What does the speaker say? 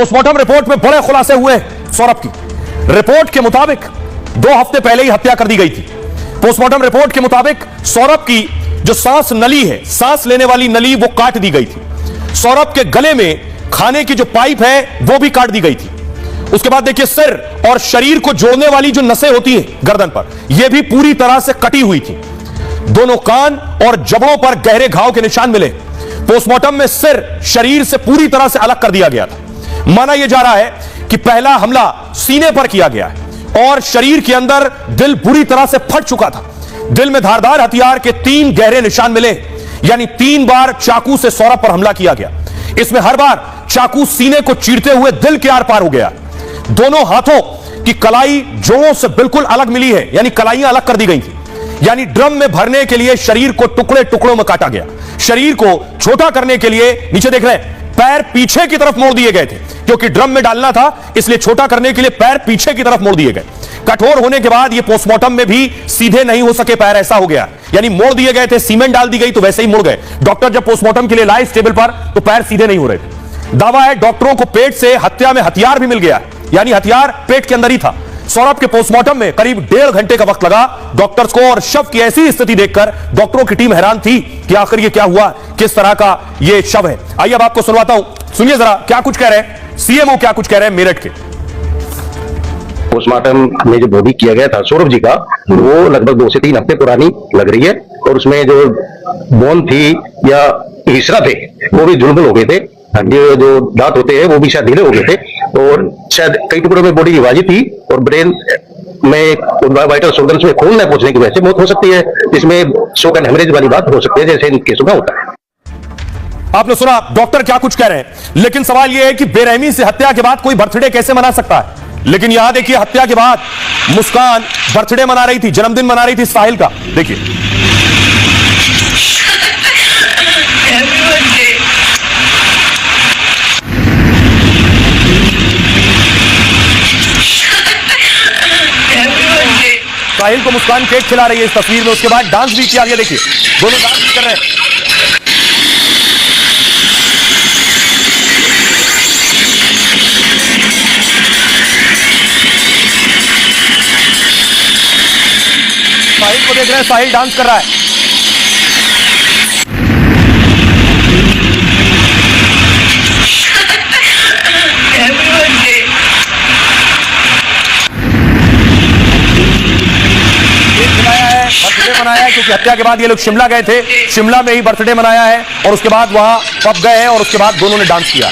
Postmortem report में बड़े खुलासे हुए सौरभ की। रिपोर्ट के मुताबिक 2 हफ्ते पहले ही हत्या कर दी गई थी। पोस्टमार्टम रिपोर्ट के मुताबिक सौरभ की जो सांस नली है, सांस लेने वाली नली, वो काट दी गई थी। सौरभ के गले में खाने की जो पाइप है वो भी काट दी गई थी। उसके बाद देखिए, सिर और शरीर को जोड़ने वाली जो नसें होती हैं गर्दन पर, यह भी पूरी तरह से कटी हुई थी। दोनों कान और जबड़ों पर गहरे घाव के निशान मिले। पोस्टमार्टम में सिर शरीर से पूरी तरह से अलग कर दिया गया था। माना यह जा रहा है कि पहला हमला सीने पर किया गया है और शरीर के अंदर दिल बुरी तरह से फट चुका था। दिल में धारदार हथियार के 3 गहरे निशान मिले, यानी 3 बार चाकू से सौरभ पर हमला किया गया। इसमें हर बार चाकू सीने को चीरते हुए दिल के आर पार हो गया। दोनों हाथों की कलाई जोड़ों से बिल्कुल अलग मिली है, यानी कलाइयां अलग कर दी गई थी। यानी ड्रम में भरने के लिए शरीर को टुकड़े टुकड़ों में काटा गया। शरीर को छोटा करने के लिए, नीचे देख रहे हैं, पैर पीछे की तरफ मोड़ दिए गए थे, क्योंकि ड्रम में डालना था, इसलिए छोटा करने के लिए पैर पीछे की तरफ मोड़ दिए गए। कठोर होने के बाद ये पोस्टमार्टम में भी सीधे नहीं हो सके पैर, ऐसा हो गया। यानी मोड़ दिए गए थे, सीमेंट डाल दी गई तो वैसे ही मुड़ गए। डॉक्टर जब पोस्टमार्टम के लिए लाए इस टेबल पर तो पैर सीधे नहीं हो रहे थे। दावा है डॉक्टरों को पेट से हत्या में हथियार भी मिल गया, यानी हथियार पेट के अंदर ही था। सौरभ के पोस्टमार्टम में करीब 1.5 घंटे का वक्त लगा डॉक्टर्स को, और शव की ऐसी स्थिति देखकर डॉक्टरों की टीम हैरान थी कि आखिर ये क्या हुआ, किस तरह का ये शव है। आइए अब आपको सुनवाता हूं, सुनिए जरा क्या कुछ कह रहे हैं सीएमओ, क्या कुछ कह रहे हैं मेरठ के। पोस्टमार्टम में जो बॉडी किया गया था सौरभ जी का, वो लगभग 2 से 3 हफ्ते पुरानी लग रही है, और उसमें जो बोन थी या हिस्सा थे वो भी झुलमुल हो गए थे। हड्डी जो दांत होते हैं वो भी शायद ढीले हो गए थे, और शायद कई टुकड़ों में बॉडी विभाजित थी, और ब्रेन में वाइटल ऑर्गन्स में खून न पहुंचने की वजह से मौत हो सकती है। इसमें शॉक एंड हेमरेज वाली बात हो सकती है, जैसे इन केसों में होता है। आपने सुना डॉक्टर क्या कुछ कह रहे हैं, लेकिन सवाल यह है कि बेरहमी से हत्या के बाद कोई बर्थडे कैसे मना सकता है। लेकिन यहां देखिए, हत्या के बाद मुस्कान बर्थडे मना रही थी, जन्मदिन मना रही थी साहिल का। देखिए साहिल को मुस्कान केक खिला रही है इस तस्वीर में। उसके बाद डांस भी किया गया, देखिए दोनों डांस भी कर रहे हैं। साहिल को देख रहे हैं, साहिल डांस कर रहा है। बर्थडे मनाया है, क्योंकि हत्या के बाद ये लोग शिमला गए थे, शिमला में ही बर्थडे मनाया है, और उसके बाद वहां पब गए हैं, और उसके बाद दोनों ने डांस किया।